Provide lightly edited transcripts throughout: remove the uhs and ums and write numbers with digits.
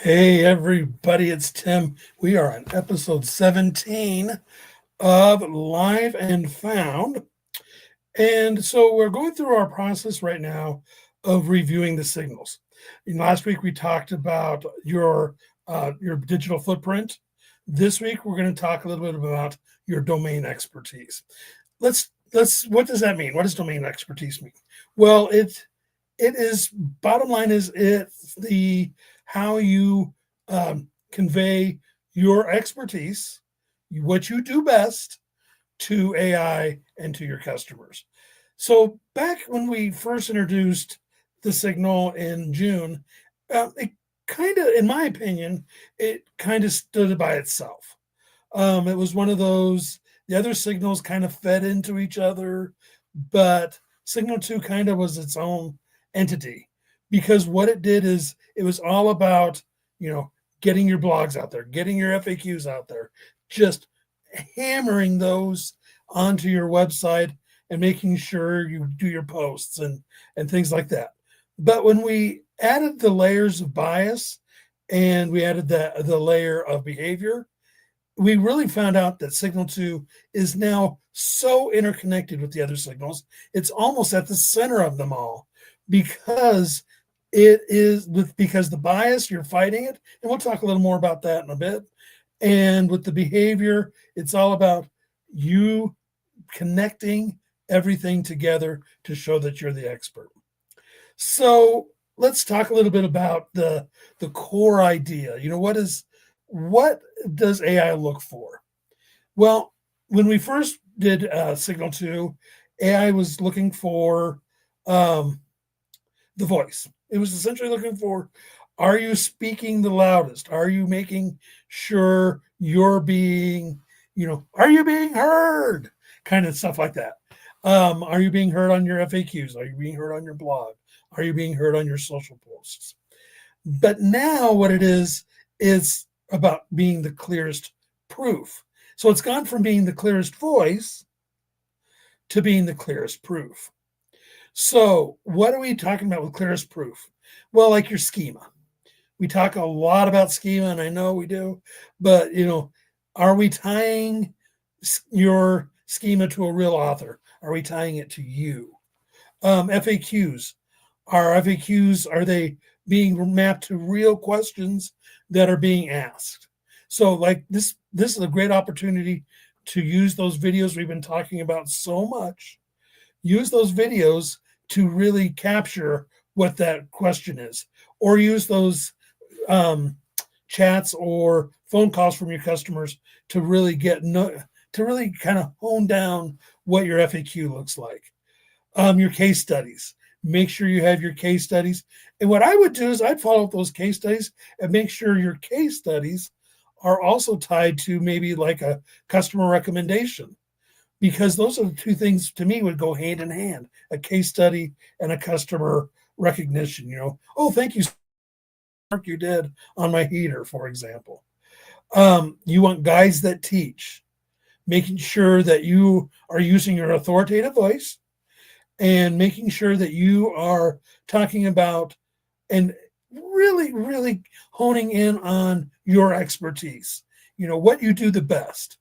Hey, everybody, it's Tim. We are on episode 17 of Live and Found. And so we're going through our process right now of reviewing the signals. Last week we talked about your digital footprint. This week we're going to talk a little bit about your domain expertise. Let's what does that mean? What does domain expertise mean? Well, it is bottom line is it's the how you convey your expertise, what you do best to AI and to your customers. So back when we first introduced the signal in June, it kind of, in my opinion, it kind of stood by itself. It was one of those, the other signals kind of fed into each other, but Signal 2 kind of was its own entity because what it did is it was all about, you know, getting your blogs out there, getting your FAQs out there, just hammering those onto your website and making sure you do your posts and things like that. But when we added the layers of bias and we added the layer of behavior, we really found out that Signal 2 is now so interconnected with the other signals. It's almost at the center of them all because because the bias, you're fighting it. And we'll talk a little more about that in a bit. And with the behavior, it's all about you connecting everything together to show that you're the expert. So let's talk a little bit about the core idea. What does AI look for? Well, when we first did Signal 2, AI was looking for the voice. It was essentially looking for, are you speaking the loudest? Are you making sure you're being, are you being heard? Kind of stuff like that. Are you being heard on your FAQs? Are you being heard on your blog? Are you being heard on your social posts? But now what it is about being the clearest proof. So it's gone from being the clearest voice to being the clearest proof. So what are we talking about with clearest proof? Well, like your schema. We talk a lot about schema, and I know we do, but are we tying your schema to a real author? Are we tying it to you? FAQs. Are they being mapped to real questions that are being asked? So like this is a great opportunity to use those videos we've been talking about so much. Use those videos to really capture what that question is, or use those chats or phone calls from your customers to really to really kind of hone down what your FAQ looks like. Your case studies. Make sure you have your case studies. And what I would do is I'd follow up those case studies and make sure your case studies are also tied to maybe like a customer recommendation, because those are the two things to me would go hand in hand, a case study and a customer recognition. Oh, thank you, work you did on my heater, for example. You want guides that teach, making sure that you are using your authoritative voice and making sure that you are talking about and really, really honing in on your expertise, what you do the best.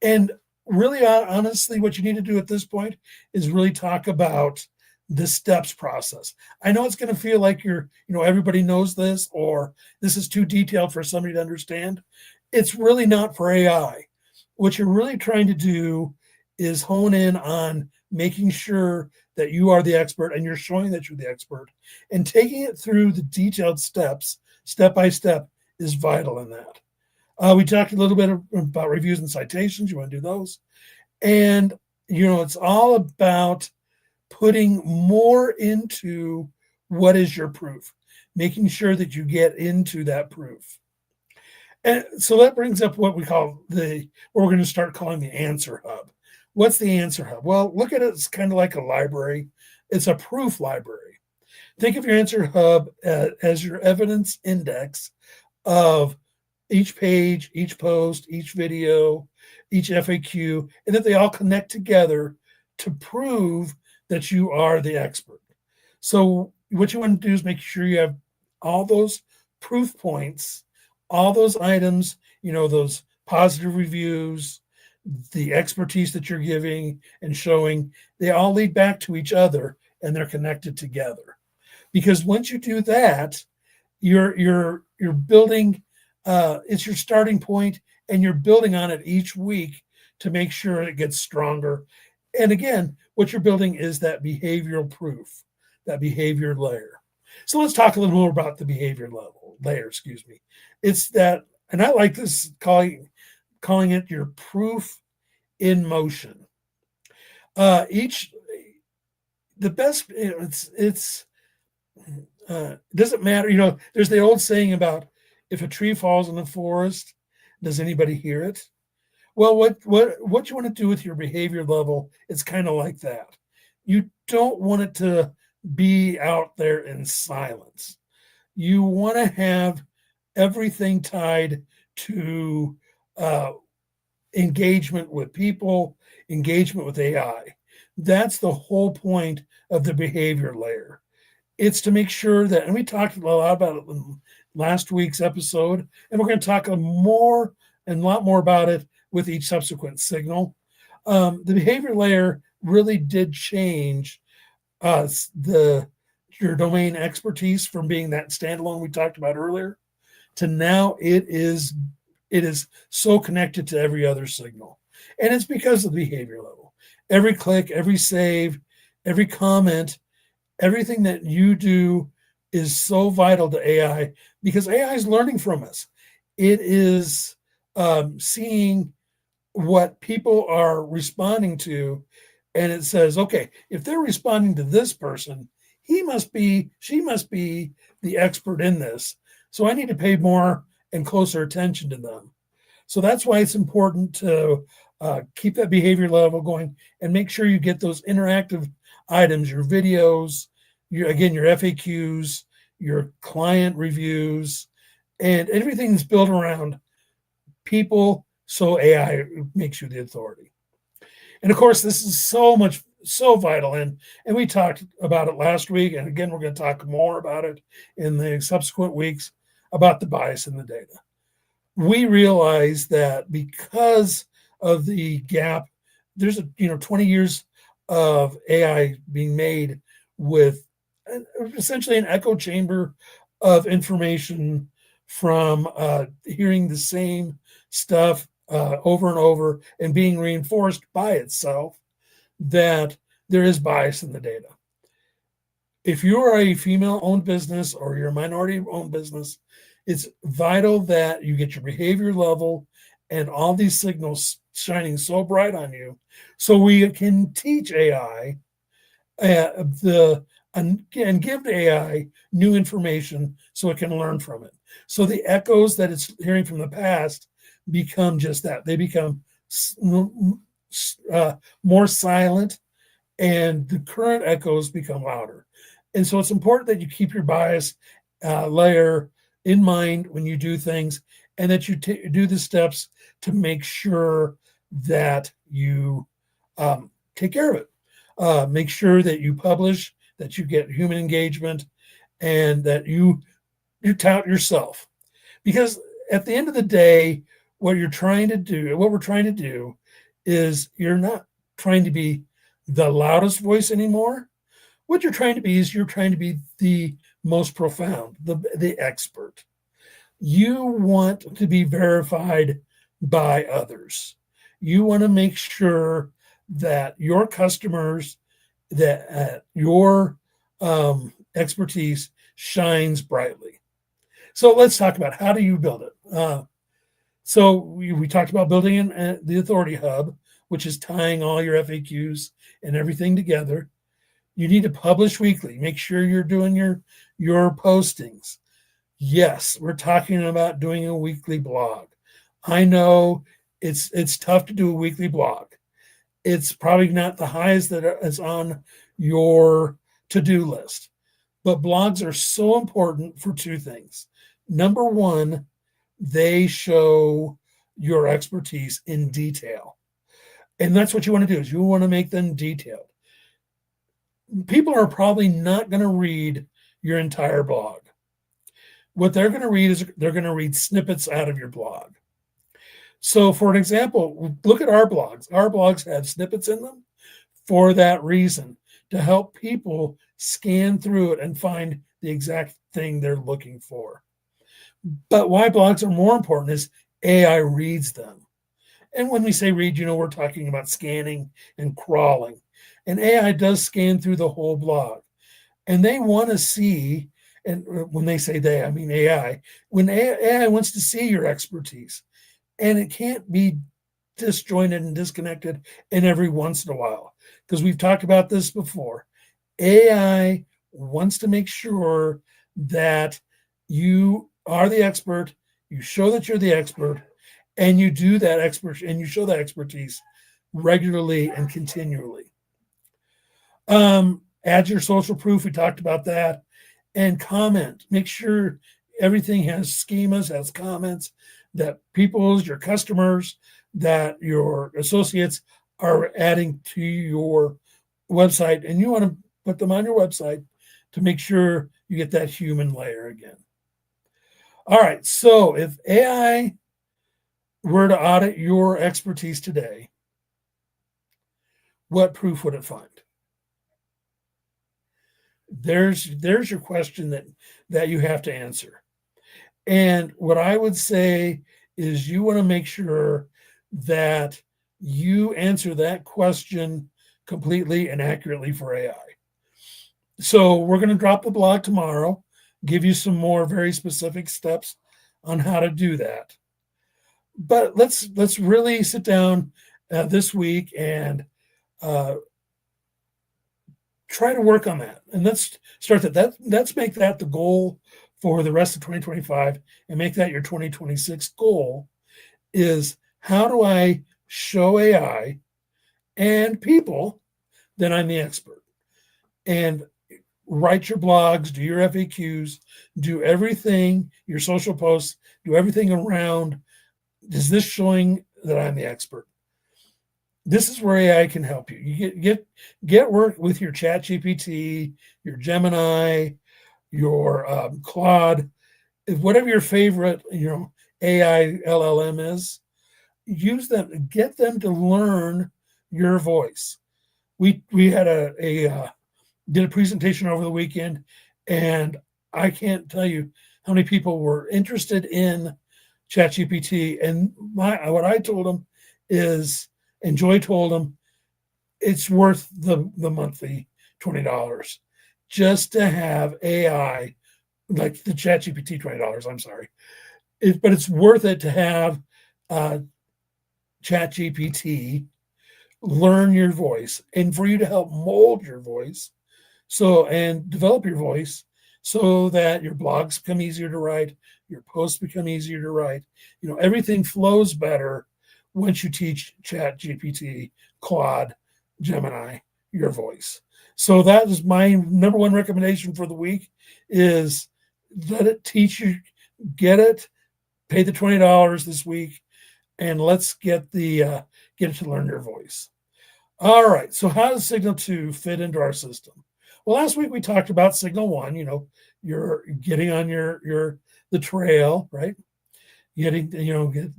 And really, honestly, what you need to do at this point is really talk about the steps process. I know it's going to feel like everybody knows this, or this is too detailed for somebody to understand. It's really not for AI. What you're really trying to do is hone in on making sure that you are the expert and you're showing that you're the expert, and taking it through the detailed steps, step by step, is vital in that. We talked a little bit about reviews and citations. You want to do those. And, it's all about putting more into what is your proof, making sure that you get into that proof. And so that brings up what we call what we're going to start calling the answer hub. What's the answer hub? Well, look at it as kind of like a library. It's a proof library. Think of your answer hub as your evidence index of each page, each post, each video, each FAQ, and that they all connect together to prove that you are the expert. So what you want to do is make sure you have all those proof points, all those items, those positive reviews, the expertise that you're giving and showing, they all lead back to each other and they're connected together. Because once you do that, you're building, it's your starting point, and you're building on it each week to make sure it gets stronger. And again, what you're building is that behavioral proof, that behavior layer. So let's talk a little more about the behavior layer, excuse me. It's that, and I like this calling it your proof in motion. Each the best, it's doesn't matter. There's the old saying about, if a tree falls in the forest, does anybody hear it? Well, what you want to do with your behavior level, it's kind of like that. You don't want it to be out there in silence. You want to have everything tied to engagement with people, engagement with AI. That's the whole point of the behavior layer. It's to make sure that, and we talked a lot about it in last week's episode, and we're going to talk a lot more about it with each subsequent signal. The behavior layer really did change your domain expertise from being that standalone we talked about earlier to now it is so connected to every other signal. And it's because of the behavior level. Every click, every save, every comment, everything that you do is so vital to AI, because AI is learning from us. It is seeing what people are responding to, and it says, okay, if they're responding to this person, she must be the expert in this. So I need to pay more and closer attention to them. So that's why it's important to keep that behavior level going and make sure you get those interactive items, your videos, your FAQs, your client reviews, and everything that's built around people, so AI makes you the authority. And of course, this is so vital. And we talked about it last week. And again, we're going to talk more about it in the subsequent weeks about the bias in the data. We realize that because of the gap, there's 20 years of AI being made with essentially an echo chamber of information from hearing the same stuff over and over and being reinforced by itself, that there is bias in the data. If you are a female-owned business or you're a minority-owned business, it's vital that you get your behavior level and all these signals shining so bright on you, so we can teach AI and give the AI new information so it can learn from it. So the echoes that it's hearing from the past become just that. They become more silent, and the current echoes become louder. And so it's important that you keep your bias layer in mind when you do things, and that you do the steps to make sure that you take care of it. Make sure that you publish, that you get human engagement, and that you tout yourself. Because at the end of the day, what we're trying to do is, you're not trying to be the loudest voice anymore. What you're trying to be is, you're trying to be the most profound, the expert. You want to be verified by others. You want to make sure that your customers, that your expertise shines brightly. So let's talk about, how do you build it? So we talked about building the Authority Hub, which is tying all your FAQs and everything together. You need to publish weekly. Make sure you're doing your postings. Yes, we're talking about doing a weekly blog. I know it's tough to do a weekly blog. It's probably not the highest that is on your to-do list. But blogs are so important for two things. Number one, they show your expertise in detail. And that's what you want to do, is you want to make them detailed. People are probably not going to read your entire blog. What they're going to read is they're going to read snippets out of your blog. So, for an example, look at our blogs. Our blogs have snippets in them for that reason, to help people scan through it and find the exact thing they're looking for. But why blogs are more important is AI reads them. And when we say read, we're talking about scanning and crawling. And AI does scan through the whole blog. And they want to see, and when they say they, I mean AI, when AI wants to see your expertise, and it can't be disjointed and disconnected and every once in a while, because we've talked about this before. AI wants to make sure that you are the expert, you show that you're the expert, and you do that expert and you show that expertise regularly and continually. Add your social proof. We talked about that. And comment. Make sure everything has schemas, has comments, that your customers, that your associates are adding to your website. And you want to put them on your website to make sure you get that human layer again. All right. So if AI were to audit your expertise today, what proof would it find? There's your question that you have to answer. And what I would say is you want to make sure that you answer that question completely and accurately for AI. So we're going to drop the blog tomorrow, give you some more very specific steps on how to do that. But let's really sit down this week and try to work on that. And let's start that. Let's make that the goal for the rest of 2025 and make that your 2026 goal is, how do I show AI and people that I'm the expert? And write your blogs, do your FAQs, do everything, your social posts, do everything around, is this showing that I'm the expert? This is where AI can help you. You get work with your ChatGPT, your Gemini, your Claude, whatever your favorite AI LLM is. Use them. Get them to learn your voice. We had did a presentation over the weekend, and I can't tell you how many people were interested in ChatGPT. And what I told them is, and Joy told them, it's worth the monthly $20 just to have AI, like the ChatGPT $20. I'm sorry, but it's worth it to have ChatGPT learn your voice and for you to help mold your voice, and develop your voice so that your blogs become easier to write, your posts become easier to write. Everything flows better once you teach ChatGPT, Claude, Gemini your voice. So that is my number one recommendation for the week, is let it teach you, get it, pay the $20 this week, and let's get it to learn your voice. All right. So how does Signal 2 fit into our system? Well, last week we talked about Signal 1. You're getting on the trail, right?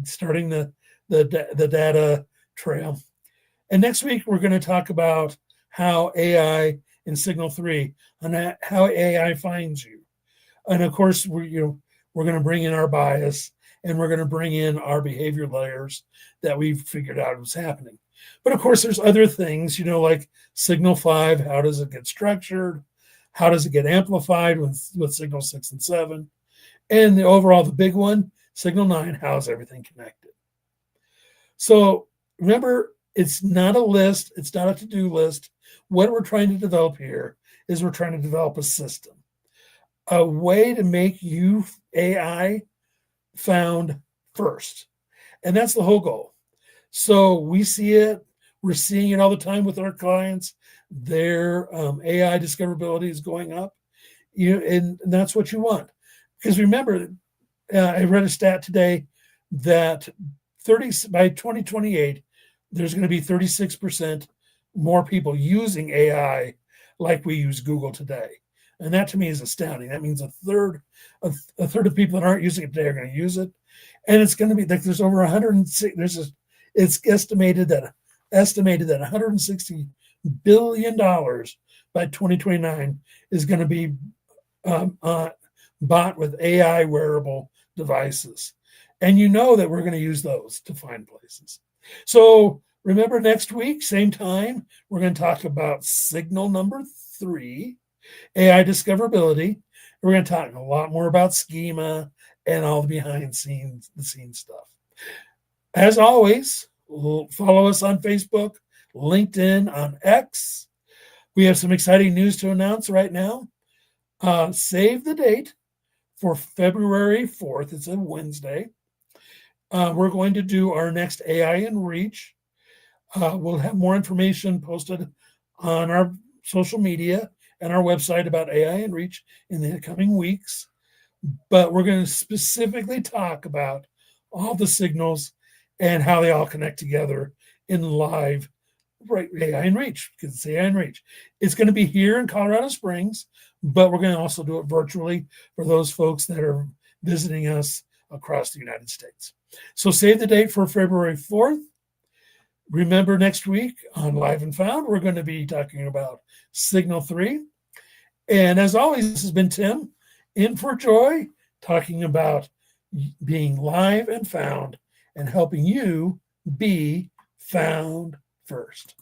Starting the data trail. And next week we're going to talk about how AI in Signal 3 and how AI finds you. And of course we're going to bring in our bias, and we're going to bring in our behavior layers that we've figured out what's happening. But of course, there's other things, like Signal 5, how does it get structured? How does it get amplified with Signal 6 and 7? And the big one, Signal 9, how is everything connected? So remember, it's not a list. It's not a to-do list. What we're trying to develop here is we're trying to develop a system, a way to make you AI found first. And that's the whole goal. So we see it. We're seeing it all the time with our clients. Their AI discoverability is going up, and that's what you want. Because remember, I read a stat today that by 2028, there's going to be 36% more people using AI like we use Google today. And that to me is astounding. That means a third of people that aren't using it today are going to use it. And it's going to be like there's over 106, it's estimated that 160 billion dollars by 2029 is going to be bought with AI wearable devices. And you know that we're going to use those to find places. So remember, next week, same time, we're going to talk about signal number 3, AI discoverability. We're going to talk a lot more about schema and all the behind the scenes stuff. As always, follow us on Facebook, LinkedIn, on X. We have some exciting news to announce right now. Save the date for February 4th. It's a Wednesday. We're going to do our next AI in Reach. We'll have more information posted on our social media and our website about AI in Reach in the coming weeks. But we're going to specifically talk about all the signals and how they all connect together in live AI in Reach, because it's AI in Reach. It's going to be here in Colorado Springs, but we're going to also do it virtually for those folks that are visiting us across the United States. So save the date for February 4th. Remember, next week on Live and Found, we're going to be talking about Signal 3. And as always, this has been Tim in for Joy, talking about being live and found and helping you be found first.